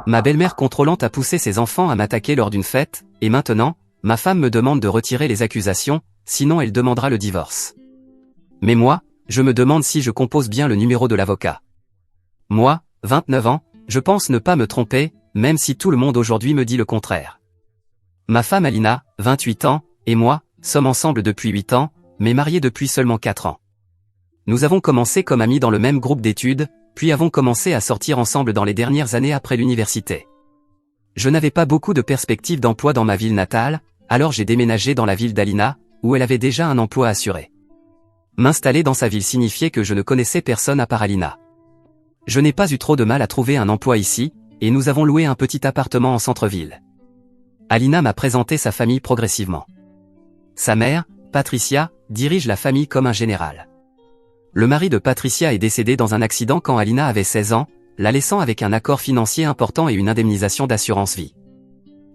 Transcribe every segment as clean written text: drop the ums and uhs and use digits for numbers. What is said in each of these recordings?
Ma belle-mère contrôlante a poussé ses enfants à m'attaquer lors d'une fête, et maintenant, ma femme me demande de retirer les accusations, sinon elle demandera le divorce. Mais moi, je me demande si je compose bien le numéro de l'avocat. Moi, 29 ans, je pense ne pas me tromper, même si tout le monde aujourd'hui me dit le contraire. Ma femme Alina, 28 ans, et moi, sommes ensemble depuis 8 ans, mais mariés depuis seulement 4 ans. Nous avons commencé comme amis dans le même groupe d'études, puis avons commencé à sortir ensemble dans les dernières années après l'université. Je n'avais pas beaucoup de perspectives d'emploi dans ma ville natale, alors j'ai déménagé dans la ville d'Alina, où elle avait déjà un emploi assuré. M'installer dans sa ville signifiait que je ne connaissais personne à part Alina. Je n'ai pas eu trop de mal à trouver un emploi ici, et nous avons loué un petit appartement en centre-ville. Alina m'a présenté sa famille progressivement. Sa mère, Patricia, dirige la famille comme un général. Le mari de Patricia est décédé dans un accident quand Alina avait 16 ans, la laissant avec un accord financier important et une indemnisation d'assurance vie.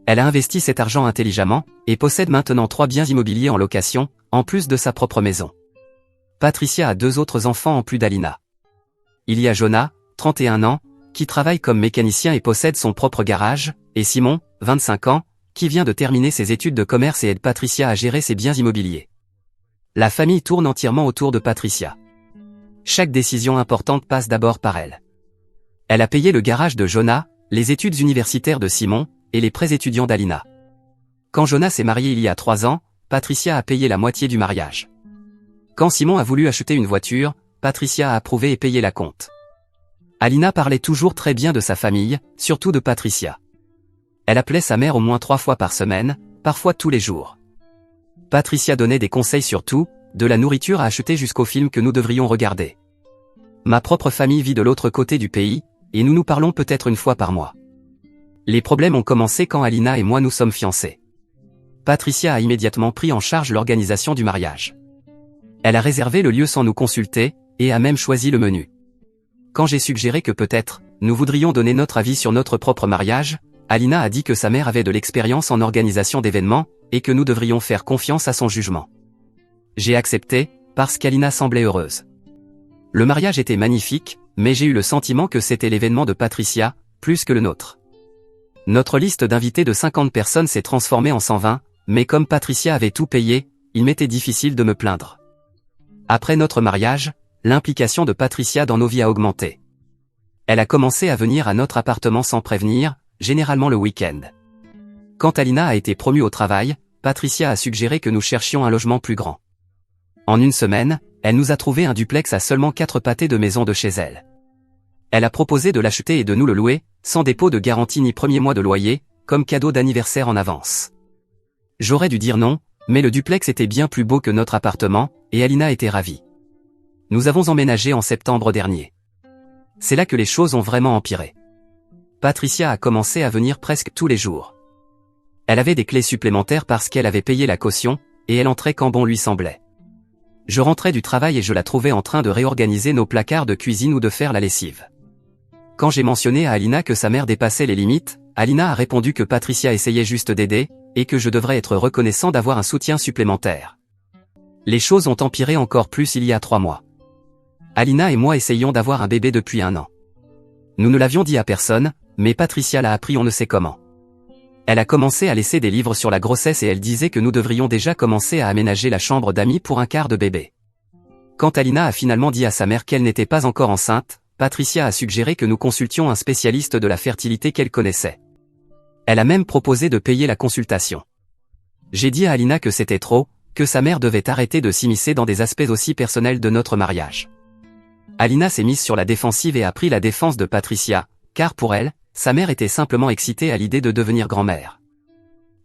Elle a investi cet argent intelligemment, et possède maintenant 3 biens immobiliers en location, en plus de sa propre maison. Patricia a 2 autres enfants en plus d'Alina. Il y a Jonah, 31 ans, qui travaille comme mécanicien et possède son propre garage, et Simon, 25 ans, qui vient de terminer ses études de commerce et aide Patricia à gérer ses biens immobiliers. La famille tourne entièrement autour de Patricia. Chaque décision importante passe d'abord par elle. Elle a payé le garage de Jonah, les études universitaires de Simon, et les prêts étudiants d'Alina. Quand Jonah s'est marié il y a 3 ans, Patricia a payé la moitié du mariage. Quand Simon a voulu acheter une voiture, Patricia a approuvé et payé la compte. Alina parlait toujours très bien de sa famille, surtout de Patricia. Elle appelait sa mère au moins 3 fois par semaine, parfois tous les jours. Patricia donnait des conseils sur tout, de la nourriture à acheter jusqu'aux films que nous devrions regarder. Ma propre famille vit de l'autre côté du pays, et nous nous parlons peut-être une fois par mois. Les problèmes ont commencé quand Alina et moi nous sommes fiancés. Patricia a immédiatement pris en charge l'organisation du mariage. Elle a réservé le lieu sans nous consulter, et a même choisi le menu. Quand j'ai suggéré que peut-être, nous voudrions donner notre avis sur notre propre mariage, Alina a dit que sa mère avait de l'expérience en organisation d'événements, et que nous devrions faire confiance à son jugement. J'ai accepté, parce qu'Alina semblait heureuse. Le mariage était magnifique, mais j'ai eu le sentiment que c'était l'événement de Patricia, plus que le nôtre. Notre liste d'invités de 50 personnes s'est transformée en 120, mais comme Patricia avait tout payé, il m'était difficile de me plaindre. Après notre mariage, l'implication de Patricia dans nos vies a augmenté. Elle a commencé à venir à notre appartement sans prévenir, généralement le week-end. Quand Alina a été promue au travail, Patricia a suggéré que nous cherchions un logement plus grand. En une semaine, elle nous a trouvé un duplex à seulement 4 pâtés de maison de chez elle. Elle a proposé de l'acheter et de nous le louer, sans dépôt de garantie ni premier mois de loyer, comme cadeau d'anniversaire en avance. J'aurais dû dire non, mais le duplex était bien plus beau que notre appartement, et Alina était ravie. Nous avons emménagé en septembre dernier. C'est là que les choses ont vraiment empiré. Patricia a commencé à venir presque tous les jours. Elle avait des clés supplémentaires parce qu'elle avait payé la caution, et elle entrait quand bon lui semblait. Je rentrais du travail et je la trouvais en train de réorganiser nos placards de cuisine ou de faire la lessive. Quand j'ai mentionné à Alina que sa mère dépassait les limites, Alina a répondu que Patricia essayait juste d'aider, et que je devrais être reconnaissant d'avoir un soutien supplémentaire. Les choses ont empiré encore plus il y a 3 mois. Alina et moi essayions d'avoir un bébé depuis 1 an. Nous ne l'avions dit à personne, mais Patricia l'a appris on ne sait comment. Elle a commencé à laisser des livres sur la grossesse et elle disait que nous devrions déjà commencer à aménager la chambre d'amis pour un quart de bébé. Quand Alina a finalement dit à sa mère qu'elle n'était pas encore enceinte, Patricia a suggéré que nous consultions un spécialiste de la fertilité qu'elle connaissait. Elle a même proposé de payer la consultation. J'ai dit à Alina que c'était trop, que sa mère devait arrêter de s'immiscer dans des aspects aussi personnels de notre mariage. Alina s'est mise sur la défensive et a pris la défense de Patricia, car pour elle, sa mère était simplement excitée à l'idée de devenir grand-mère.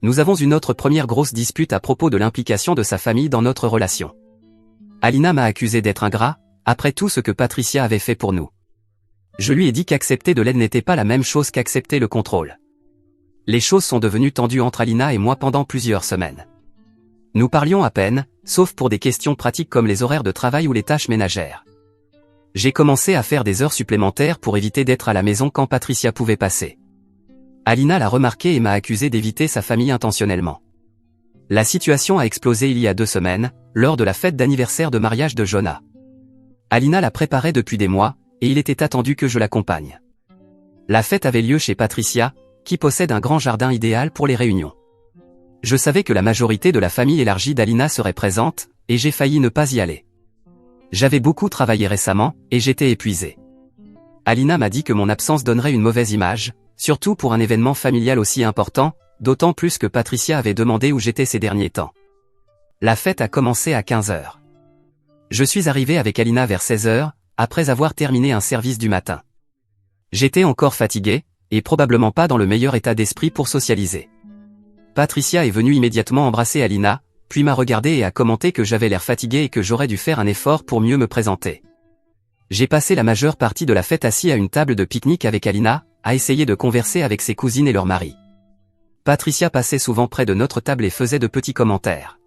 Nous avons une autre première grosse dispute à propos de l'implication de sa famille dans notre relation. Alina m'a accusé d'être ingrat, après tout ce que Patricia avait fait pour nous. Je lui ai dit qu'accepter de l'aide n'était pas la même chose qu'accepter le contrôle. Les choses sont devenues tendues entre Alina et moi pendant plusieurs semaines. Nous parlions à peine, sauf pour des questions pratiques comme les horaires de travail ou les tâches ménagères. J'ai commencé à faire des heures supplémentaires pour éviter d'être à la maison quand Patricia pouvait passer. Alina l'a remarqué et m'a accusé d'éviter sa famille intentionnellement. La situation a explosé il y a 2 semaines, lors de la fête d'anniversaire de mariage de Jonah. Alina la préparait depuis des mois, et il était attendu que je l'accompagne. La fête avait lieu chez Patricia, qui possède un grand jardin idéal pour les réunions. Je savais que la majorité de la famille élargie d'Alina serait présente, et j'ai failli ne pas y aller. J'avais beaucoup travaillé récemment, et j'étais épuisé. Alina m'a dit que mon absence donnerait une mauvaise image, surtout pour un événement familial aussi important, d'autant plus que Patricia avait demandé où j'étais ces derniers temps. La fête a commencé à 15h. Je suis arrivé avec Alina vers 16h, après avoir terminé un service du matin. J'étais encore fatigué, et probablement pas dans le meilleur état d'esprit pour socialiser. Patricia est venue immédiatement embrasser Alina, puis m'a regardé et a commenté que j'avais l'air fatigué et que j'aurais dû faire un effort pour mieux me présenter. J'ai passé la majeure partie de la fête assis à une table de pique-nique avec Alina, à essayer de converser avec ses cousines et leurs maris. Patricia passait souvent près de notre table et faisait de petits commentaires.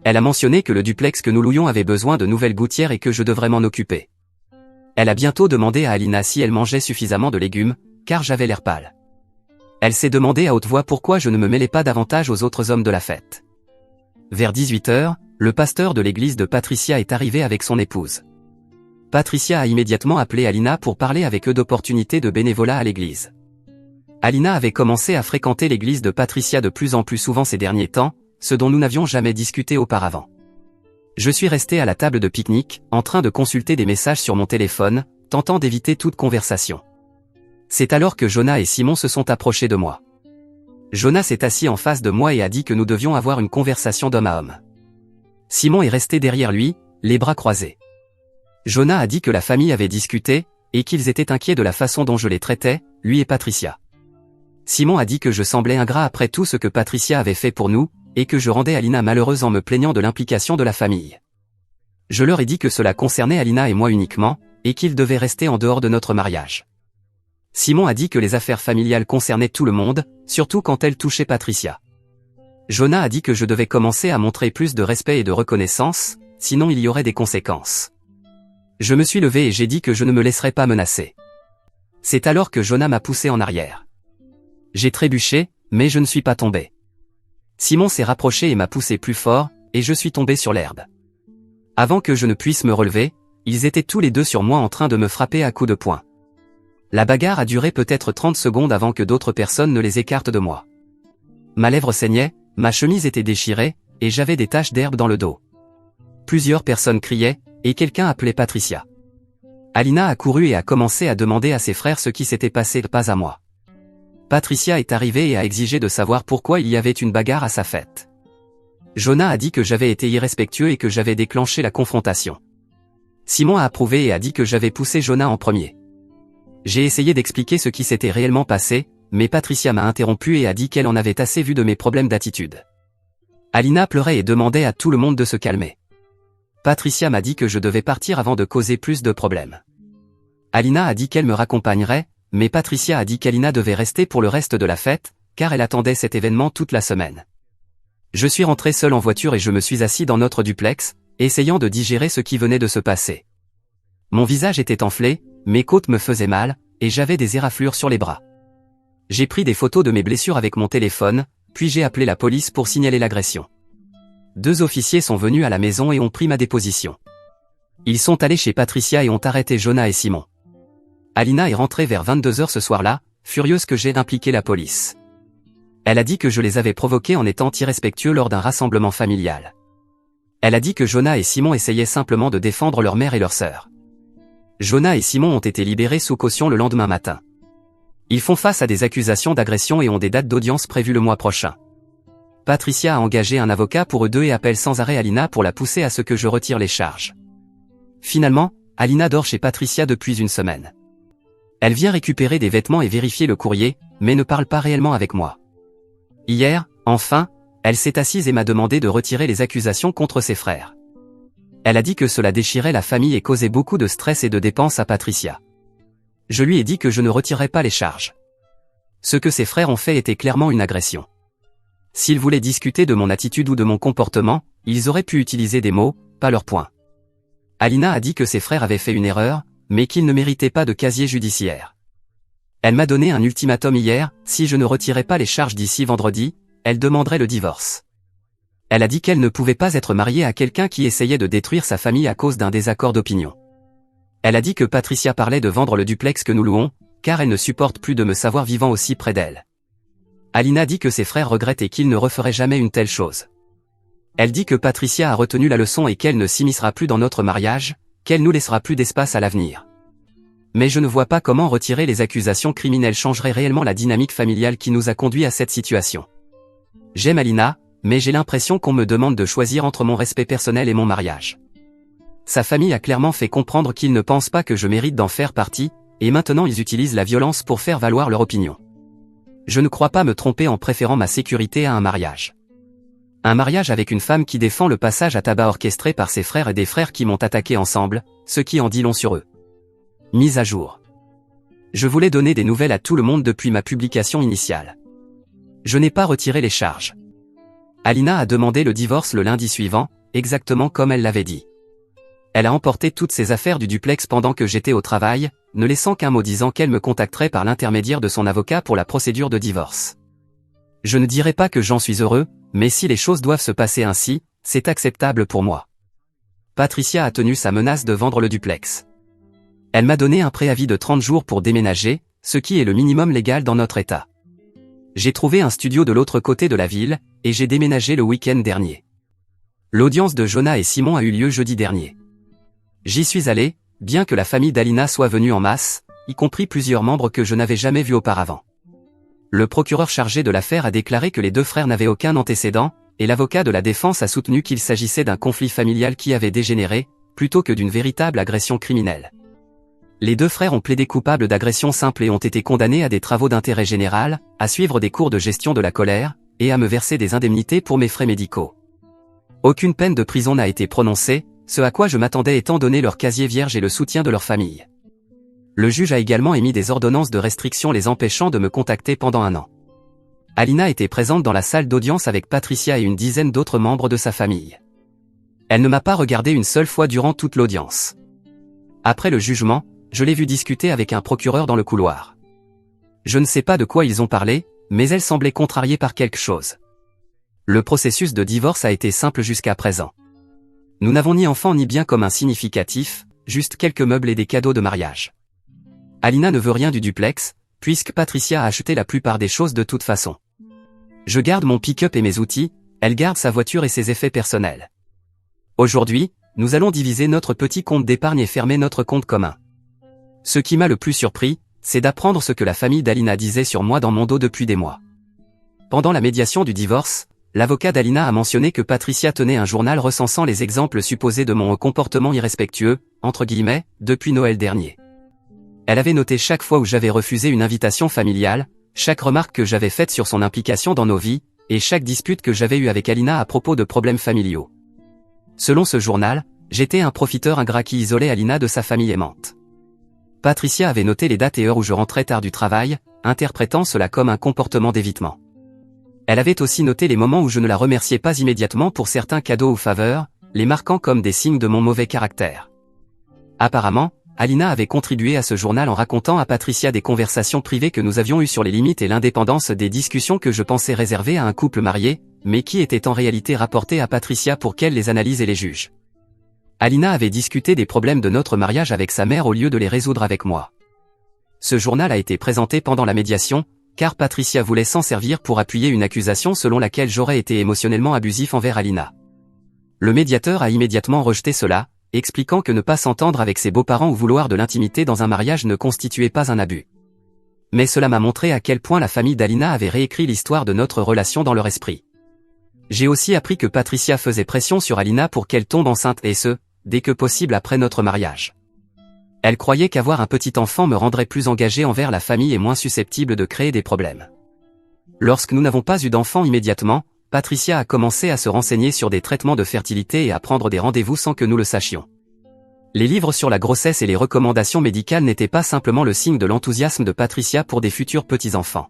Elle a mentionné que le duplex que nous louions avait besoin de nouvelles gouttières et que je devrais m'en occuper. Elle a bientôt demandé à Alina si elle mangeait suffisamment de légumes, car j'avais l'air pâle. Elle s'est demandé à haute voix pourquoi je ne me mêlais pas davantage aux autres hommes de la fête. Vers 18h, le pasteur de l'église de Patricia est arrivé avec son épouse. Patricia a immédiatement appelé Alina pour parler avec eux d'opportunités de bénévolat à l'église. Alina avait commencé à fréquenter l'église de Patricia de plus en plus souvent ces derniers temps, ce dont nous n'avions jamais discuté auparavant. Je suis resté à la table de pique-nique, en train de consulter des messages sur mon téléphone, tentant d'éviter toute conversation. C'est alors que Jonah et Simon se sont approchés de moi. Jonah s'est assis en face de moi et a dit que nous devions avoir une conversation d'homme à homme. Simon est resté derrière lui, les bras croisés. Jonah a dit que la famille avait discuté, et qu'ils étaient inquiets de la façon dont je les traitais, lui et Patricia. Simon a dit que je semblais ingrat après tout ce que Patricia avait fait pour nous, et que je rendais Alina malheureuse en me plaignant de l'implication de la famille. Je leur ai dit que cela concernait Alina et moi uniquement, et qu'ils devaient rester en dehors de notre mariage. Simon a dit que les affaires familiales concernaient tout le monde, surtout quand elles touchaient Patricia. Jonah a dit que je devais commencer à montrer plus de respect et de reconnaissance, sinon il y aurait des conséquences. Je me suis levé et j'ai dit que je ne me laisserais pas menacer. C'est alors que Jonah m'a poussé en arrière. J'ai trébuché, mais je ne suis pas tombé. Simon s'est rapproché et m'a poussé plus fort, et je suis tombé sur l'herbe. Avant que je ne puisse me relever, ils étaient tous les deux sur moi en train de me frapper à coups de poing. La bagarre a duré peut-être 30 secondes avant que d'autres personnes ne les écartent de moi. Ma lèvre saignait, ma chemise était déchirée, et j'avais des taches d'herbe dans le dos. Plusieurs personnes criaient, et quelqu'un appelait Patricia. Alina a couru et a commencé à demander à ses frères ce qui s'était passé, pas à moi. Patricia est arrivée et a exigé de savoir pourquoi il y avait une bagarre à sa fête. Jonah a dit que j'avais été irrespectueux et que j'avais déclenché la confrontation. Simon a approuvé et a dit que j'avais poussé Jonah en premier. J'ai essayé d'expliquer ce qui s'était réellement passé, mais Patricia m'a interrompu et a dit qu'elle en avait assez vu de mes problèmes d'attitude. Alina pleurait et demandait à tout le monde de se calmer. Patricia m'a dit que je devais partir avant de causer plus de problèmes. Alina a dit qu'elle me raccompagnerait, mais Patricia a dit qu'Alina devait rester pour le reste de la fête, car elle attendait cet événement toute la semaine. Je suis rentré seul en voiture et je me suis assis dans notre duplex, essayant de digérer ce qui venait de se passer. Mon visage était enflé, mes côtes me faisaient mal, et j'avais des éraflures sur les bras. J'ai pris des photos de mes blessures avec mon téléphone, puis j'ai appelé la police pour signaler l'agression. 2 officiers sont venus à la maison et ont pris ma déposition. Ils sont allés chez Patricia et ont arrêté Jonah et Simon. Alina est rentrée vers 22h ce soir-là, furieuse que j'ai impliqué la police. Elle a dit que je les avais provoqués en étant irrespectueux lors d'un rassemblement familial. Elle a dit que Jonah et Simon essayaient simplement de défendre leur mère et leur sœur. Jonah et Simon ont été libérés sous caution le lendemain matin. Ils font face à des accusations d'agression et ont des dates d'audience prévues le mois prochain. Patricia a engagé un avocat pour eux deux et appelle sans arrêt Alina pour la pousser à ce que je retire les charges. Finalement, Alina dort chez Patricia depuis une semaine. Elle vient récupérer des vêtements et vérifier le courrier, mais ne parle pas réellement avec moi. Hier, enfin, elle s'est assise et m'a demandé de retirer les accusations contre ses frères. Elle a dit que cela déchirait la famille et causait beaucoup de stress et de dépenses à Patricia. Je lui ai dit que je ne retirerais pas les charges. Ce que ses frères ont fait était clairement une agression. S'ils voulaient discuter de mon attitude ou de mon comportement, ils auraient pu utiliser des mots, pas leurs poings. Alina a dit que ses frères avaient fait une erreur, mais qu'ils ne méritaient pas de casier judiciaire. Elle m'a donné un ultimatum hier, si je ne retirais pas les charges d'ici vendredi, elle demanderait le divorce. Elle a dit qu'elle ne pouvait pas être mariée à quelqu'un qui essayait de détruire sa famille à cause d'un désaccord d'opinion. Elle a dit que Patricia parlait de vendre le duplex que nous louons, car elle ne supporte plus de me savoir vivant aussi près d'elle. Alina dit que ses frères regrettent et qu'ils ne referaient jamais une telle chose. Elle dit que Patricia a retenu la leçon et qu'elle ne s'immiscera plus dans notre mariage, qu'elle nous laissera plus d'espace à l'avenir. Mais je ne vois pas comment retirer les accusations criminelles changerait réellement la dynamique familiale qui nous a conduit à cette situation. J'aime Alina, mais j'ai l'impression qu'on me demande de choisir entre mon respect personnel et mon mariage. Sa famille a clairement fait comprendre qu'ils ne pensent pas que je mérite d'en faire partie, et maintenant ils utilisent la violence pour faire valoir leur opinion. Je ne crois pas me tromper en préférant ma sécurité à un mariage. Un mariage avec une femme qui défend le passage à tabac orchestré par ses frères et des frères qui m'ont attaqué ensemble, ce qui en dit long sur eux. Mise à jour. Je voulais donner des nouvelles à tout le monde depuis ma publication initiale. Je n'ai pas retiré les charges. Alina a demandé le divorce le lundi suivant, exactement comme elle l'avait dit. Elle a emporté toutes ses affaires du duplex pendant que j'étais au travail, ne laissant qu'un mot disant qu'elle me contacterait par l'intermédiaire de son avocat pour la procédure de divorce. Je ne dirai pas que j'en suis heureux, mais si les choses doivent se passer ainsi, c'est acceptable pour moi. Patricia a tenu sa menace de vendre le duplex. Elle m'a donné un préavis de 30 jours pour déménager, ce qui est le minimum légal dans notre état. J'ai trouvé un studio de l'autre côté de la ville, et j'ai déménagé le week-end dernier. L'audience de Jonah et Simon a eu lieu jeudi dernier. J'y suis allé, bien que la famille d'Alina soit venue en masse, y compris plusieurs membres que je n'avais jamais vus auparavant. Le procureur chargé de l'affaire a déclaré que les deux frères n'avaient aucun antécédent, et l'avocat de la défense a soutenu qu'il s'agissait d'un conflit familial qui avait dégénéré, plutôt que d'une véritable agression criminelle. Les deux frères ont plaidé coupables d'agression simple et ont été condamnés à des travaux d'intérêt général, à suivre des cours de gestion de la colère, et à me verser des indemnités pour mes frais médicaux. Aucune peine de prison n'a été prononcée, ce à quoi je m'attendais étant donné leur casier vierge et le soutien de leur famille. Le juge a également émis des ordonnances de restriction les empêchant de me contacter pendant 1 an. Alina était présente dans la salle d'audience avec Patricia et une dizaine d'autres membres de sa famille. Elle ne m'a pas regardé une seule fois durant toute l'audience. Après le jugement, je l'ai vue discuter avec un procureur dans le couloir. Je ne sais pas de quoi ils ont parlé, mais elle semblait contrariée par quelque chose. Le processus de divorce a été simple jusqu'à présent. Nous n'avons ni enfant ni bien commun significatif, juste quelques meubles et des cadeaux de mariage. Alina ne veut rien du duplex, puisque Patricia a acheté la plupart des choses de toute façon. Je garde mon pick-up et mes outils, elle garde sa voiture et ses effets personnels. Aujourd'hui, nous allons diviser notre petit compte d'épargne et fermer notre compte commun. Ce qui m'a le plus surpris, c'est d'apprendre ce que la famille d'Alina disait sur moi dans mon dos depuis des mois. Pendant la médiation du divorce, l'avocat d'Alina a mentionné que Patricia tenait un journal recensant les exemples supposés de mon comportement irrespectueux, entre guillemets, depuis Noël dernier. Elle avait noté chaque fois où j'avais refusé une invitation familiale, chaque remarque que j'avais faite sur son implication dans nos vies, et chaque dispute que j'avais eue avec Alina à propos de problèmes familiaux. Selon ce journal, j'étais un profiteur ingrat qui isolait Alina de sa famille aimante. Patricia avait noté les dates et heures où je rentrais tard du travail, interprétant cela comme un comportement d'évitement. Elle avait aussi noté les moments où je ne la remerciais pas immédiatement pour certains cadeaux ou faveurs, les marquant comme des signes de mon mauvais caractère. Apparemment, Alina avait contribué à ce journal en racontant à Patricia des conversations privées que nous avions eues sur les limites et l'indépendance des discussions que je pensais réservées à un couple marié, mais qui étaient en réalité rapportées à Patricia pour qu'elle les analyse et les juge. Alina avait discuté des problèmes de notre mariage avec sa mère au lieu de les résoudre avec moi. Ce journal a été présenté pendant la médiation, car Patricia voulait s'en servir pour appuyer une accusation selon laquelle j'aurais été émotionnellement abusif envers Alina. Le médiateur a immédiatement rejeté cela, expliquant que ne pas s'entendre avec ses beaux-parents ou vouloir de l'intimité dans un mariage ne constituait pas un abus. Mais cela m'a montré à quel point la famille d'Alina avait réécrit l'histoire de notre relation dans leur esprit. J'ai aussi appris que Patricia faisait pression sur Alina pour qu'elle tombe enceinte et ce, dès que possible après notre mariage. Elle croyait qu'avoir un petit enfant me rendrait plus engagé envers la famille et moins susceptible de créer des problèmes. Lorsque nous n'avons pas eu d'enfant immédiatement, Patricia a commencé à se renseigner sur des traitements de fertilité et à prendre des rendez-vous sans que nous le sachions. Les livres sur la grossesse et les recommandations médicales n'étaient pas simplement le signe de l'enthousiasme de Patricia pour des futurs petits-enfants.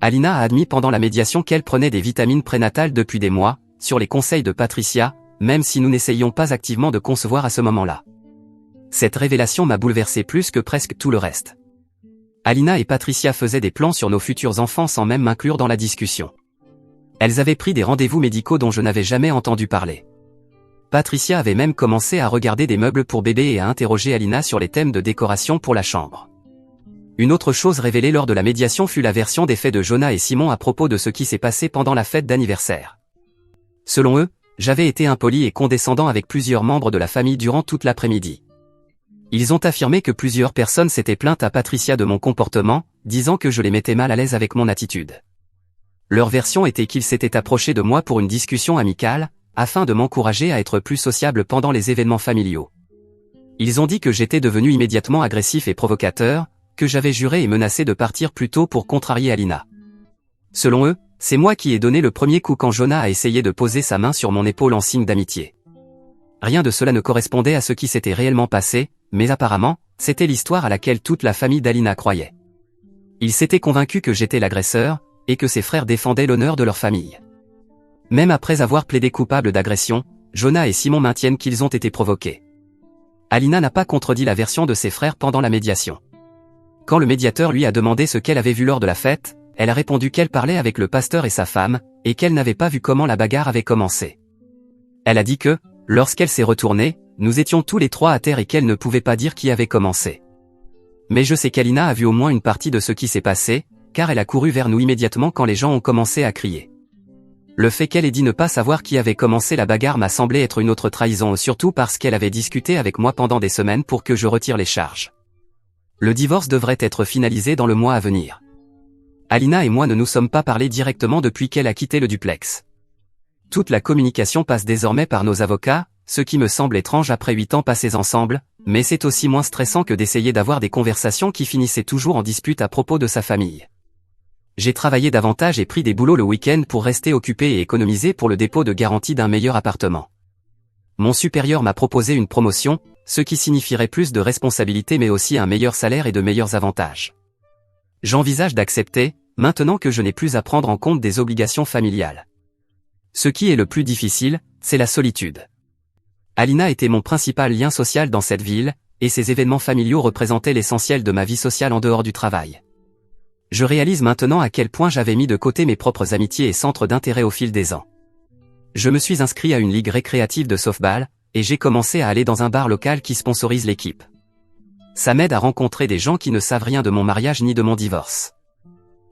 Alina a admis pendant la médiation qu'elle prenait des vitamines prénatales depuis des mois, sur les conseils de Patricia, même si nous n'essayions pas activement de concevoir à ce moment-là. Cette révélation m'a bouleversé plus que presque tout le reste. Alina et Patricia faisaient des plans sur nos futurs enfants sans même m'inclure dans la discussion. Elles avaient pris des rendez-vous médicaux dont je n'avais jamais entendu parler. Patricia avait même commencé à regarder des meubles pour bébé et à interroger Alina sur les thèmes de décoration pour la chambre. Une autre chose révélée lors de la médiation fut la version des faits de Jonah et Simon à propos de ce qui s'est passé pendant la fête d'anniversaire. Selon eux, j'avais été impoli et condescendant avec plusieurs membres de la famille durant toute l'après-midi. Ils ont affirmé que plusieurs personnes s'étaient plaintes à Patricia de mon comportement, disant que je les mettais mal à l'aise avec mon attitude. Leur version était qu'ils s'étaient approchés de moi pour une discussion amicale, afin de m'encourager à être plus sociable pendant les événements familiaux. Ils ont dit que j'étais devenu immédiatement agressif et provocateur, que j'avais juré et menacé de partir plus tôt pour contrarier Alina. Selon eux, c'est moi qui ai donné le premier coup quand Jonah a essayé de poser sa main sur mon épaule en signe d'amitié. Rien de cela ne correspondait à ce qui s'était réellement passé, mais apparemment, c'était l'histoire à laquelle toute la famille d'Alina croyait. Ils s'étaient convaincus que j'étais l'agresseur, et que ses frères défendaient l'honneur de leur famille. Même après avoir plaidé coupable d'agression, Jonah et Simon maintiennent qu'ils ont été provoqués. Alina n'a pas contredit la version de ses frères pendant la médiation. Quand le médiateur lui a demandé ce qu'elle avait vu lors de la fête, elle a répondu qu'elle parlait avec le pasteur et sa femme, et qu'elle n'avait pas vu comment la bagarre avait commencé. Elle a dit que, lorsqu'elle s'est retournée, nous étions tous les trois à terre et qu'elle ne pouvait pas dire qui avait commencé. Mais je sais qu'Alina a vu au moins une partie de ce qui s'est passé, car elle a couru vers nous immédiatement quand les gens ont commencé à crier. Le fait qu'elle ait dit ne pas savoir qui avait commencé la bagarre m'a semblé être une autre trahison, surtout parce qu'elle avait discuté avec moi pendant des semaines pour que je retire les charges. Le divorce devrait être finalisé dans le mois à venir. Alina et moi ne nous sommes pas parlé directement depuis qu'elle a quitté le duplex. Toute la communication passe désormais par nos avocats, ce qui me semble étrange après 8 ans passés ensemble, mais c'est aussi moins stressant que d'essayer d'avoir des conversations qui finissaient toujours en dispute à propos de sa famille. J'ai travaillé davantage et pris des boulots le week-end pour rester occupé et économiser pour le dépôt de garantie d'un meilleur appartement. Mon supérieur m'a proposé une promotion, ce qui signifierait plus de responsabilités mais aussi un meilleur salaire et de meilleurs avantages. J'envisage d'accepter, maintenant que je n'ai plus à prendre en compte des obligations familiales. Ce qui est le plus difficile, c'est la solitude. Alina était mon principal lien social dans cette ville, et ces événements familiaux représentaient l'essentiel de ma vie sociale en dehors du travail. Je réalise maintenant à quel point j'avais mis de côté mes propres amitiés et centres d'intérêt au fil des ans. Je me suis inscrit à une ligue récréative de softball, et j'ai commencé à aller dans un bar local qui sponsorise l'équipe. Ça m'aide à rencontrer des gens qui ne savent rien de mon mariage ni de mon divorce.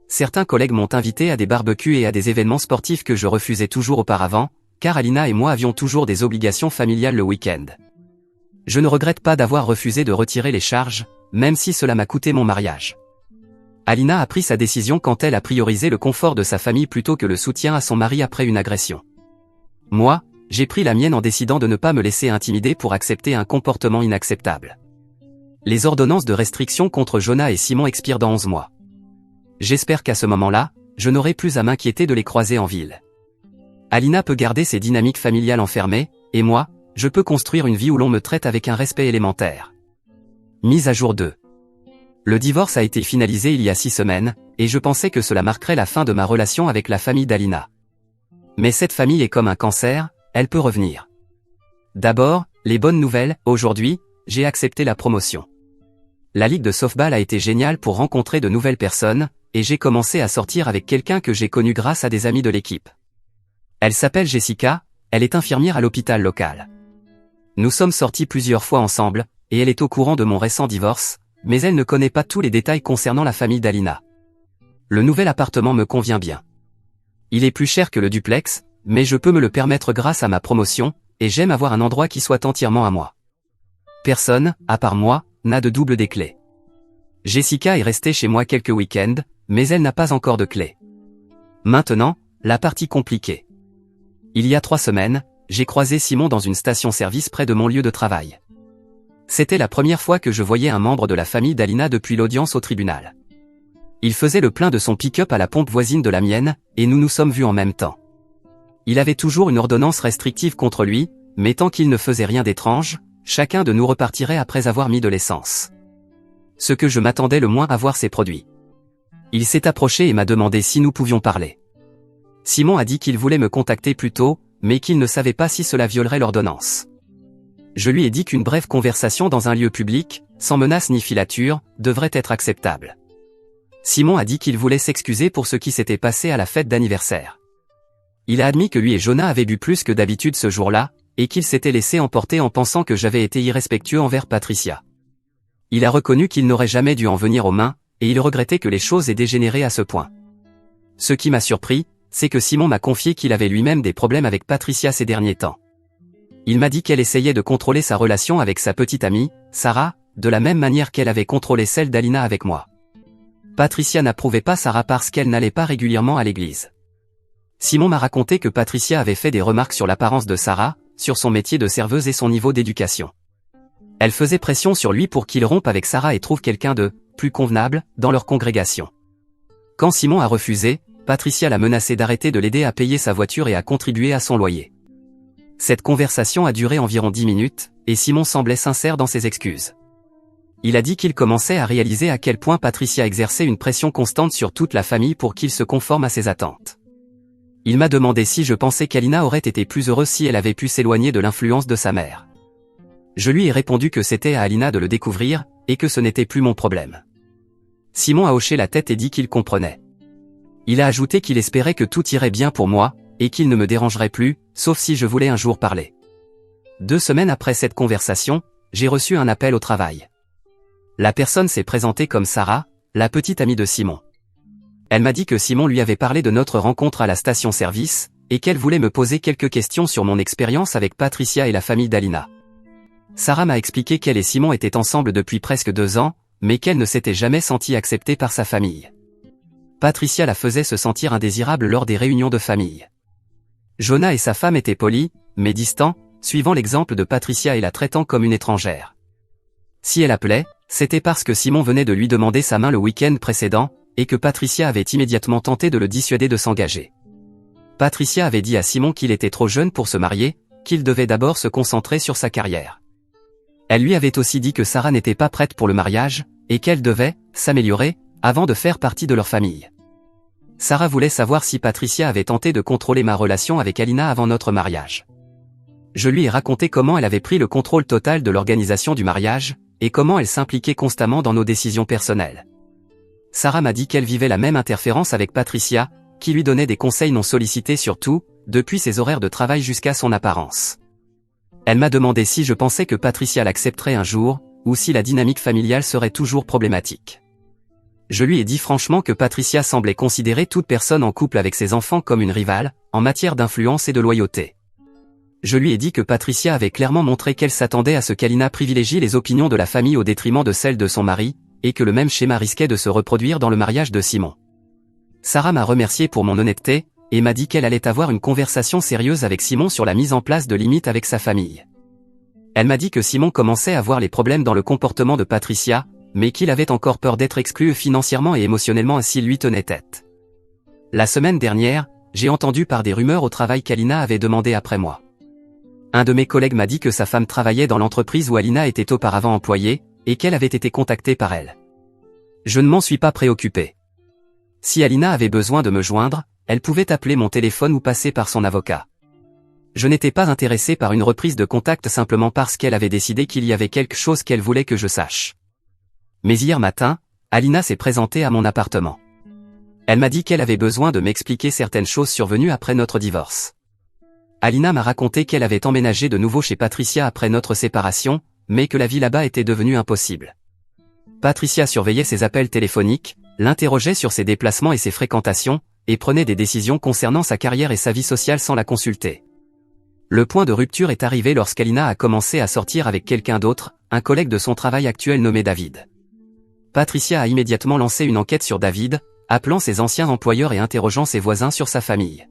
Certains collègues m'ont invité à des barbecues et à des événements sportifs que je refusais toujours auparavant, car Alina et moi avions toujours des obligations familiales le week-end. Je ne regrette pas d'avoir refusé de retirer les charges, même si cela m'a coûté mon mariage. Alina a pris sa décision quand elle a priorisé le confort de sa famille plutôt que le soutien à son mari après une agression. Moi, j'ai pris la mienne en décidant de ne pas me laisser intimider pour accepter un comportement inacceptable. Les ordonnances de restriction contre Jonah et Simon expirent dans 11 mois. J'espère qu'à ce moment-là, je n'aurai plus à m'inquiéter de les croiser en ville. Alina peut garder ses dynamiques familiales enfermées, et moi, je peux construire une vie où l'on me traite avec un respect élémentaire. Mise à jour 2. Le divorce a été finalisé il y a 6 semaines, et je pensais que cela marquerait la fin de ma relation avec la famille d'Alina. Mais cette famille est comme un cancer, elle peut revenir. D'abord, les bonnes nouvelles, aujourd'hui, j'ai accepté la promotion. La ligue de softball a été géniale pour rencontrer de nouvelles personnes, et j'ai commencé à sortir avec quelqu'un que j'ai connu grâce à des amis de l'équipe. Elle s'appelle Jessica, elle est infirmière à l'hôpital local. Nous sommes sortis plusieurs fois ensemble, et elle est au courant de mon récent divorce, mais elle ne connaît pas tous les détails concernant la famille d'Alina. Le nouvel appartement me convient bien. Il est plus cher que le duplex, mais je peux me le permettre grâce à ma promotion, et j'aime avoir un endroit qui soit entièrement à moi. Personne, à part moi, n'a de double des clés. Jessica est restée chez moi quelques week-ends, mais elle n'a pas encore de clé. Maintenant, la partie compliquée. Il y a 3 semaines, j'ai croisé Simon dans une station-service près de mon lieu de travail. C'était la première fois que je voyais un membre de la famille d'Alina depuis l'audience au tribunal. Il faisait le plein de son pick-up à la pompe voisine de la mienne, et nous nous sommes vus en même temps. Il avait toujours une ordonnance restrictive contre lui, mais tant qu'il ne faisait rien d'étrange, chacun de nous repartirait après avoir mis de l'essence. Ce que je m'attendais le moins à voir ses produits. Il s'est approché et m'a demandé si nous pouvions parler. Simon a dit qu'il voulait me contacter plus tôt, mais qu'il ne savait pas si cela violerait l'ordonnance. Je lui ai dit qu'une brève conversation dans un lieu public, sans menace ni filature, devrait être acceptable. Simon a dit qu'il voulait s'excuser pour ce qui s'était passé à la fête d'anniversaire. Il a admis que lui et Jonah avaient bu plus que d'habitude ce jour-là, et qu'il s'était laissé emporter en pensant que j'avais été irrespectueux envers Patricia. Il a reconnu qu'il n'aurait jamais dû en venir aux mains, et il regrettait que les choses aient dégénéré à ce point. Ce qui m'a surpris, c'est que Simon m'a confié qu'il avait lui-même des problèmes avec Patricia ces derniers temps. Il m'a dit qu'elle essayait de contrôler sa relation avec sa petite amie, Sarah, de la même manière qu'elle avait contrôlé celle d'Alina avec moi. Patricia n'approuvait pas Sarah parce qu'elle n'allait pas régulièrement à l'église. Simon m'a raconté que Patricia avait fait des remarques sur l'apparence de Sarah, sur son métier de serveuse et son niveau d'éducation. Elle faisait pression sur lui pour qu'il rompe avec Sarah et trouve quelqu'un de plus convenable dans leur congrégation. Quand Simon a refusé, Patricia l'a menacé d'arrêter de l'aider à payer sa voiture et à contribuer à son loyer. Cette conversation a duré environ 10 minutes, et Simon semblait sincère dans ses excuses. Il a dit qu'il commençait à réaliser à quel point Patricia exerçait une pression constante sur toute la famille pour qu'il se conforme à ses attentes. Il m'a demandé si je pensais qu'Alina aurait été plus heureuse si elle avait pu s'éloigner de l'influence de sa mère. Je lui ai répondu que c'était à Alina de le découvrir, et que ce n'était plus mon problème. Simon a hoché la tête et dit qu'il comprenait. Il a ajouté qu'il espérait que tout irait bien pour moi, et qu'il ne me dérangerait plus, sauf si je voulais un jour parler. 2 semaines après cette conversation, j'ai reçu un appel au travail. La personne s'est présentée comme Sarah, la petite amie de Simon. Elle m'a dit que Simon lui avait parlé de notre rencontre à la station-service, et qu'elle voulait me poser quelques questions sur mon expérience avec Patricia et la famille d'Alina. Sarah m'a expliqué qu'elle et Simon étaient ensemble depuis presque 2 ans, mais qu'elle ne s'était jamais sentie acceptée par sa famille. Patricia la faisait se sentir indésirable lors des réunions de famille. Jonah et sa femme étaient polis, mais distants, suivant l'exemple de Patricia et la traitant comme une étrangère. Si elle appelait, c'était parce que Simon venait de lui demander sa main le week-end précédent, et que Patricia avait immédiatement tenté de le dissuader de s'engager. Patricia avait dit à Simon qu'il était trop jeune pour se marier, qu'il devait d'abord se concentrer sur sa carrière. Elle lui avait aussi dit que Sarah n'était pas prête pour le mariage, et qu'elle devait s'améliorer avant de faire partie de leur famille. Sarah voulait savoir si Patricia avait tenté de contrôler ma relation avec Alina avant notre mariage. Je lui ai raconté comment elle avait pris le contrôle total de l'organisation du mariage, et comment elle s'impliquait constamment dans nos décisions personnelles. Sarah m'a dit qu'elle vivait la même interférence avec Patricia, qui lui donnait des conseils non sollicités sur tout, depuis ses horaires de travail jusqu'à son apparence. Elle m'a demandé si je pensais que Patricia l'accepterait un jour, ou si la dynamique familiale serait toujours problématique. Je lui ai dit franchement que Patricia semblait considérer toute personne en couple avec ses enfants comme une rivale, en matière d'influence et de loyauté. Je lui ai dit que Patricia avait clairement montré qu'elle s'attendait à ce qu'Alina privilégie les opinions de la famille au détriment de celles de son mari, et que le même schéma risquait de se reproduire dans le mariage de Simon. Sarah m'a remercié pour mon honnêteté, et m'a dit qu'elle allait avoir une conversation sérieuse avec Simon sur la mise en place de limites avec sa famille. Elle m'a dit que Simon commençait à voir les problèmes dans le comportement de Patricia, mais qu'il avait encore peur d'être exclu financièrement et émotionnellement s'il lui tenait tête. La semaine dernière, j'ai entendu par des rumeurs au travail qu'Alina avait demandé après moi. Un de mes collègues m'a dit que sa femme travaillait dans l'entreprise où Alina était auparavant employée, et qu'elle avait été contactée par elle. Je ne m'en suis pas préoccupé. Si Alina avait besoin de me joindre, elle pouvait appeler mon téléphone ou passer par son avocat. Je n'étais pas intéressé par une reprise de contact simplement parce qu'elle avait décidé qu'il y avait quelque chose qu'elle voulait que je sache. Mais hier matin, Alina s'est présentée à mon appartement. Elle m'a dit qu'elle avait besoin de m'expliquer certaines choses survenues après notre divorce. Alina m'a raconté qu'elle avait emménagé de nouveau chez Patricia après notre séparation, mais que la vie là-bas était devenue impossible. Patricia surveillait ses appels téléphoniques, l'interrogeait sur ses déplacements et ses fréquentations, et prenait des décisions concernant sa carrière et sa vie sociale sans la consulter. Le point de rupture est arrivé lorsqu'Alina a commencé à sortir avec quelqu'un d'autre, un collègue de son travail actuel nommé David. Patricia a immédiatement lancé une enquête sur David, appelant ses anciens employeurs et interrogeant ses voisins sur sa famille.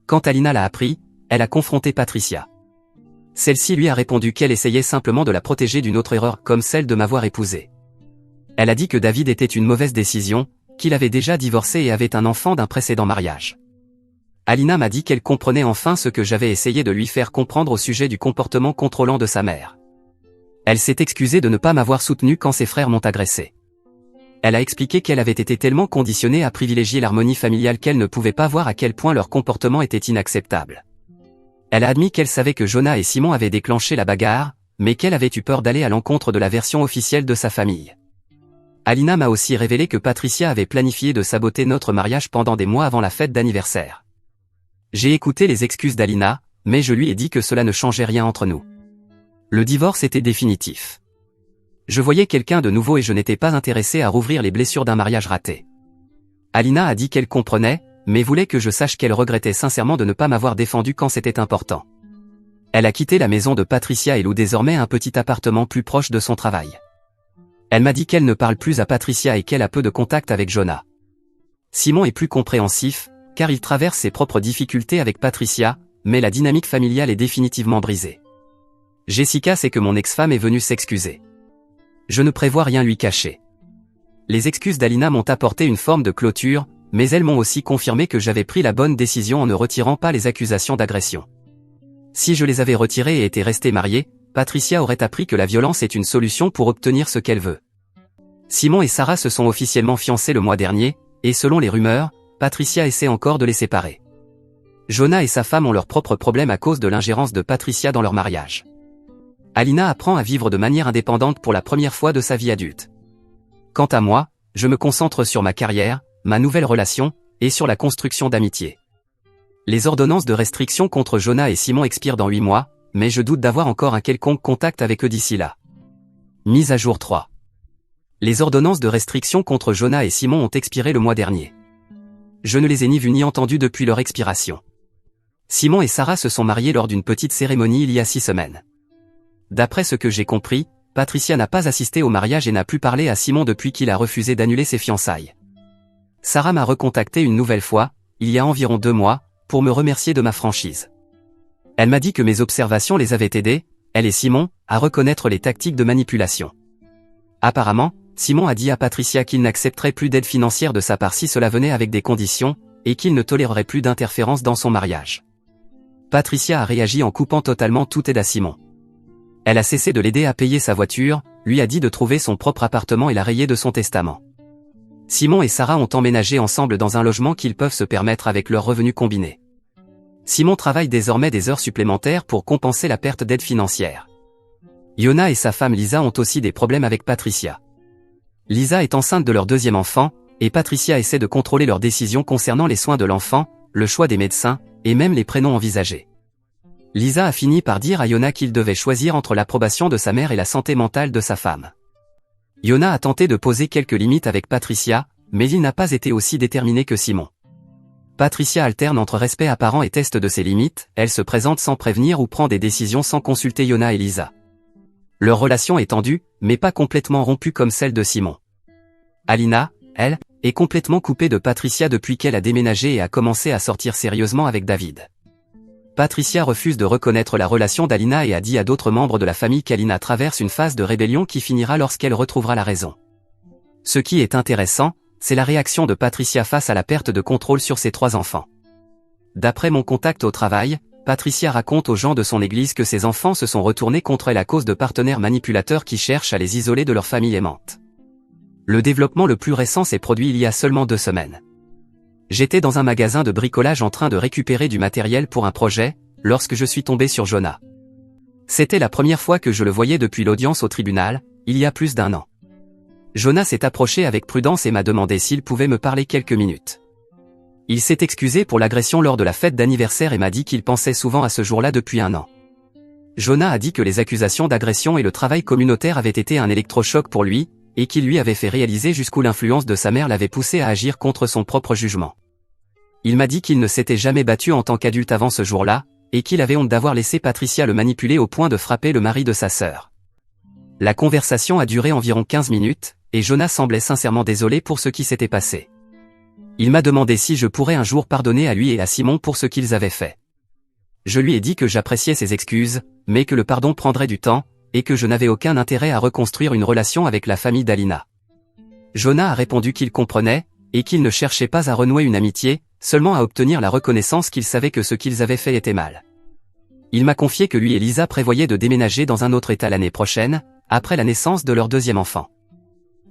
Quand Alina l'a appris, elle a confronté Patricia. Celle-ci lui a répondu qu'elle essayait simplement de la protéger d'une autre erreur comme celle de m'avoir épousé. Elle a dit que David était une mauvaise décision, qu'il avait déjà divorcé et avait un enfant d'un précédent mariage. Alina m'a dit qu'elle comprenait enfin ce que j'avais essayé de lui faire comprendre au sujet du comportement contrôlant de sa mère. Elle s'est excusée de ne pas m'avoir soutenu quand ses frères m'ont agressé. Elle a expliqué qu'elle avait été tellement conditionnée à privilégier l'harmonie familiale qu'elle ne pouvait pas voir à quel point leur comportement était inacceptable. Elle a admis qu'elle savait que Jonah et Simon avaient déclenché la bagarre, mais qu'elle avait eu peur d'aller à l'encontre de la version officielle de sa famille. Alina m'a aussi révélé que Patricia avait planifié de saboter notre mariage pendant des mois avant la fête d'anniversaire. J'ai écouté les excuses d'Alina, mais je lui ai dit que cela ne changeait rien entre nous. Le divorce était définitif. Je voyais quelqu'un de nouveau et je n'étais pas intéressé à rouvrir les blessures d'un mariage raté. Alina a dit qu'elle comprenait, mais voulait que je sache qu'elle regrettait sincèrement de ne pas m'avoir défendu quand c'était important. Elle a quitté la maison de Patricia et loue désormais un petit appartement plus proche de son travail. Elle m'a dit qu'elle ne parle plus à Patricia et qu'elle a peu de contact avec Jonah. Simon est plus compréhensif, car il traverse ses propres difficultés avec Patricia, mais la dynamique familiale est définitivement brisée. Jessica sait que mon ex-femme est venue s'excuser. Je ne prévois rien lui cacher. Les excuses d'Alina m'ont apporté une forme de clôture, mais elles m'ont aussi confirmé que j'avais pris la bonne décision en ne retirant pas les accusations d'agression. Si je les avais retirées et étais resté marié, Patricia aurait appris que la violence est une solution pour obtenir ce qu'elle veut. Simon et Sarah se sont officiellement fiancés le mois dernier, et selon les rumeurs, Patricia essaie encore de les séparer. Jonah et sa femme ont leurs propres problèmes à cause de l'ingérence de Patricia dans leur mariage. Alina apprend à vivre de manière indépendante pour la première fois de sa vie adulte. Quant à moi, je me concentre sur ma carrière, ma nouvelle relation, et sur la construction d'amitié. Les ordonnances de restriction contre Jonah et Simon expirent dans 8 mois, mais je doute d'avoir encore un quelconque contact avec eux d'ici là. Mise à jour 3. Les ordonnances de restriction contre Jonah et Simon ont expiré le mois dernier. Je ne les ai ni vus ni entendus depuis leur expiration. Simon et Sarah se sont mariés lors d'une petite cérémonie il y a 6 semaines. D'après ce que j'ai compris, Patricia n'a pas assisté au mariage et n'a plus parlé à Simon depuis qu'il a refusé d'annuler ses fiançailles. Sarah m'a recontacté une nouvelle fois, il y a environ 2 mois, pour me remercier de ma franchise. Elle m'a dit que mes observations les avaient aidés, elle et Simon, à reconnaître les tactiques de manipulation. Apparemment, Simon a dit à Patricia qu'il n'accepterait plus d'aide financière de sa part si cela venait avec des conditions, et qu'il ne tolérerait plus d'interférence dans son mariage. Patricia a réagi en coupant totalement toute aide à Simon. Elle a cessé de l'aider à payer sa voiture, lui a dit de trouver son propre appartement et l'a rayé de son testament. Simon et Sarah ont emménagé ensemble dans un logement qu'ils peuvent se permettre avec leurs revenus combinés. Simon travaille désormais des heures supplémentaires pour compenser la perte d'aide financière. Yona et sa femme Lisa ont aussi des problèmes avec Patricia. Lisa est enceinte de leur 2e enfant, et Patricia essaie de contrôler leurs décisions concernant les soins de l'enfant, le choix des médecins, et même les prénoms envisagés. Lisa a fini par dire à Yona qu'il devait choisir entre l'approbation de sa mère et la santé mentale de sa femme. Yona a tenté de poser quelques limites avec Patricia, mais il n'a pas été aussi déterminé que Simon. Patricia alterne entre respect apparent et test de ses limites, elle se présente sans prévenir ou prend des décisions sans consulter Yona et Lisa. Leur relation est tendue, mais pas complètement rompue comme celle de Simon. Alina, elle, est complètement coupée de Patricia depuis qu'elle a déménagé et a commencé à sortir sérieusement avec David. Patricia refuse de reconnaître la relation d'Alina et a dit à d'autres membres de la famille qu'Alina traverse une phase de rébellion qui finira lorsqu'elle retrouvera la raison. Ce qui est intéressant, c'est la réaction de Patricia face à la perte de contrôle sur ses 3 enfants. D'après mon contact au travail, Patricia raconte aux gens de son église que ses enfants se sont retournés contre elle à cause de partenaires manipulateurs qui cherchent à les isoler de leur famille aimante. Le développement le plus récent s'est produit il y a seulement 2 semaines. J'étais dans un magasin de bricolage en train de récupérer du matériel pour un projet, lorsque je suis tombé sur Jonah. C'était la première fois que je le voyais depuis l'audience au tribunal, il y a plus d'1 an. Jonah s'est approché avec prudence et m'a demandé s'il pouvait me parler quelques minutes. Il s'est excusé pour l'agression lors de la fête d'anniversaire et m'a dit qu'il pensait souvent à ce jour-là depuis 1 an. Jonah a dit que les accusations d'agression et le travail communautaire avaient été un électrochoc pour lui, et qu'il lui avait fait réaliser jusqu'où l'influence de sa mère l'avait poussé à agir contre son propre jugement. Il m'a dit qu'il ne s'était jamais battu en tant qu'adulte avant ce jour-là, et qu'il avait honte d'avoir laissé Patricia le manipuler au point de frapper le mari de sa sœur. La conversation a duré environ 15 minutes, et Jonah semblait sincèrement désolé pour ce qui s'était passé. Il m'a demandé si je pourrais un jour pardonner à lui et à Simon pour ce qu'ils avaient fait. Je lui ai dit que j'appréciais ses excuses, mais que le pardon prendrait du temps, et que je n'avais aucun intérêt à reconstruire une relation avec la famille d'Alina. Jonah a répondu qu'il comprenait, et qu'il ne cherchait pas à renouer une amitié, seulement à obtenir la reconnaissance qu'il savait que ce qu'ils avaient fait était mal. Il m'a confié que lui et Lisa prévoyaient de déménager dans un autre état l'année prochaine, après la naissance de leur 2e enfant.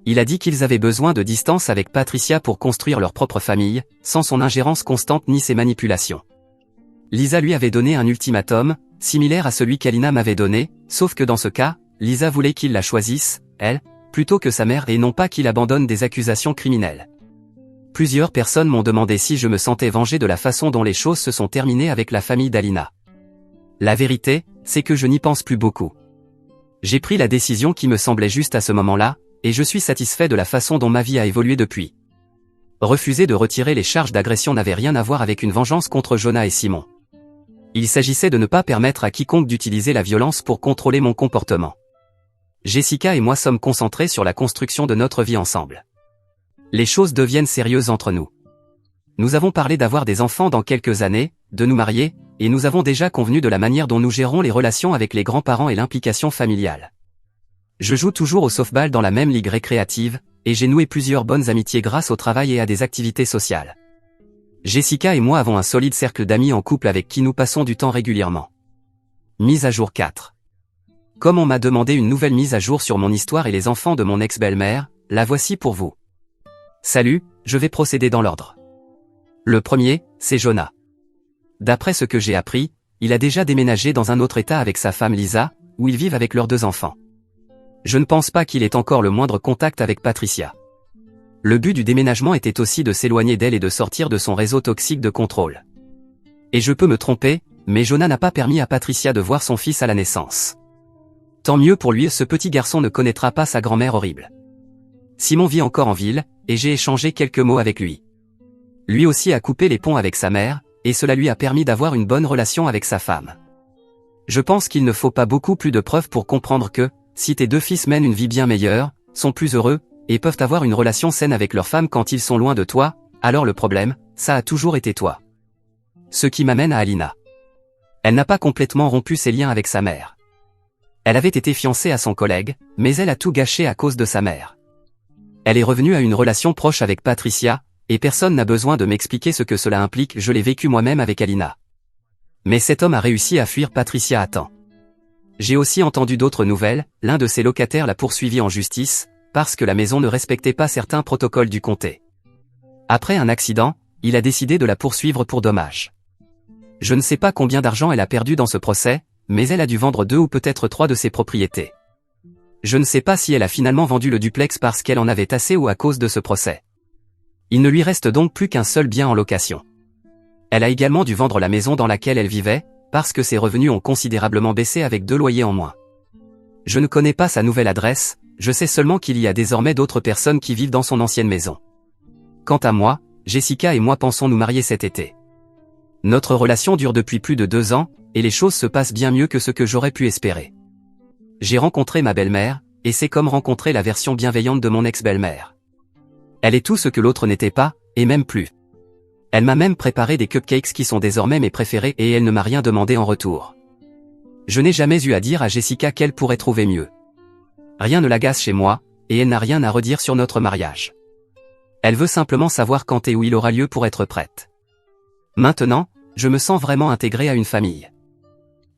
Il a dit qu'ils avaient besoin de distance avec Patricia pour construire leur propre famille, sans son ingérence constante ni ses manipulations. Lisa lui avait donné un ultimatum, similaire à celui qu'Alina m'avait donné, sauf que dans ce cas, Lisa voulait qu'il la choisisse, elle, plutôt que sa mère et non pas qu'il abandonne des accusations criminelles. Plusieurs personnes m'ont demandé si je me sentais vengé de la façon dont les choses se sont terminées avec la famille d'Alina. La vérité, c'est que je n'y pense plus beaucoup. J'ai pris la décision qui me semblait juste à ce moment-là, et je suis satisfait de la façon dont ma vie a évolué depuis. Refuser de retirer les charges d'agression n'avait rien à voir avec une vengeance contre Jonah et Simon. Il s'agissait de ne pas permettre à quiconque d'utiliser la violence pour contrôler mon comportement. Jessica et moi sommes concentrés sur la construction de notre vie ensemble. Les choses deviennent sérieuses entre nous. Nous avons parlé d'avoir des enfants dans quelques années, de nous marier, et nous avons déjà convenu de la manière dont nous gérons les relations avec les grands-parents et l'implication familiale. Je joue toujours au softball dans la même ligue récréative, et j'ai noué plusieurs bonnes amitiés grâce au travail et à des activités sociales. Jessica et moi avons un solide cercle d'amis en couple avec qui nous passons du temps régulièrement. Mise à jour 4. Comme on m'a demandé une nouvelle mise à jour sur mon histoire et les enfants de mon ex-belle-mère, la voici pour vous. Salut, je vais procéder dans l'ordre. Le premier, c'est Jonah. D'après ce que j'ai appris, il a déjà déménagé dans un autre état avec sa femme Lisa, où ils vivent avec leurs 2 enfants. Je ne pense pas qu'il ait encore le moindre contact avec Patricia. Le but du déménagement était aussi de s'éloigner d'elle et de sortir de son réseau toxique de contrôle. Et je peux me tromper, mais Jonah n'a pas permis à Patricia de voir son fils à la naissance. Tant mieux pour lui, ce petit garçon ne connaîtra pas sa grand-mère horrible. Simon vit encore en ville, et j'ai échangé quelques mots avec lui. Lui aussi a coupé les ponts avec sa mère, et cela lui a permis d'avoir une bonne relation avec sa femme. Je pense qu'il ne faut pas beaucoup plus de preuves pour comprendre que, si tes 2 fils mènent une vie bien meilleure, sont plus heureux, et peuvent avoir une relation saine avec leur femme quand ils sont loin de toi, alors le problème, ça a toujours été toi. Ce qui m'amène à Alina. Elle n'a pas complètement rompu ses liens avec sa mère. Elle avait été fiancée à son collègue, mais elle a tout gâché à cause de sa mère. Elle est revenue à une relation proche avec Patricia, et personne n'a besoin de m'expliquer ce que cela implique, je l'ai vécu moi-même avec Alina. Mais cet homme a réussi à fuir Patricia à temps. J'ai aussi entendu d'autres nouvelles, l'un de ses locataires l'a poursuivi en justice, parce que la maison ne respectait pas certains protocoles du comté. Après un accident, il a décidé de la poursuivre pour dommages. Je ne sais pas combien d'argent elle a perdu dans ce procès, mais elle a dû vendre 2 ou peut-être 3 de ses propriétés. Je ne sais pas si elle a finalement vendu le duplex parce qu'elle en avait assez ou à cause de ce procès. Il ne lui reste donc plus qu'un seul bien en location. Elle a également dû vendre la maison dans laquelle elle vivait, parce que ses revenus ont considérablement baissé avec 2 loyers en moins. Je ne connais pas sa nouvelle adresse, je sais seulement qu'il y a désormais d'autres personnes qui vivent dans son ancienne maison. Quant à moi, Jessica et moi pensons nous marier cet été. Notre relation dure depuis plus de 2 ans, et les choses se passent bien mieux que ce que j'aurais pu espérer. J'ai rencontré ma belle-mère, et c'est comme rencontrer la version bienveillante de mon ex-belle-mère. Elle est tout ce que l'autre n'était pas, et même plus. Elle m'a même préparé des cupcakes qui sont désormais mes préférés et elle ne m'a rien demandé en retour. Je n'ai jamais eu à dire à Jessica qu'elle pourrait trouver mieux. Rien ne l'agace chez moi, et elle n'a rien à redire sur notre mariage. Elle veut simplement savoir quand et où il aura lieu pour être prête. Maintenant, je me sens vraiment intégré à une famille.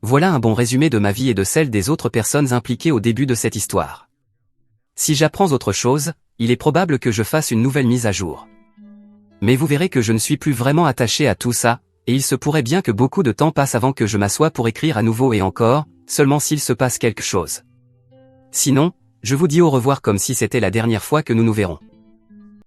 Voilà un bon résumé de ma vie et de celle des autres personnes impliquées au début de cette histoire. Si j'apprends autre chose, il est probable que je fasse une nouvelle mise à jour. Mais vous verrez que je ne suis plus vraiment attaché à tout ça, et il se pourrait bien que beaucoup de temps passe avant que je m'assoie pour écrire à nouveau et encore, seulement s'il se passe quelque chose. Sinon, je vous dis au revoir comme si c'était la dernière fois que nous nous verrons.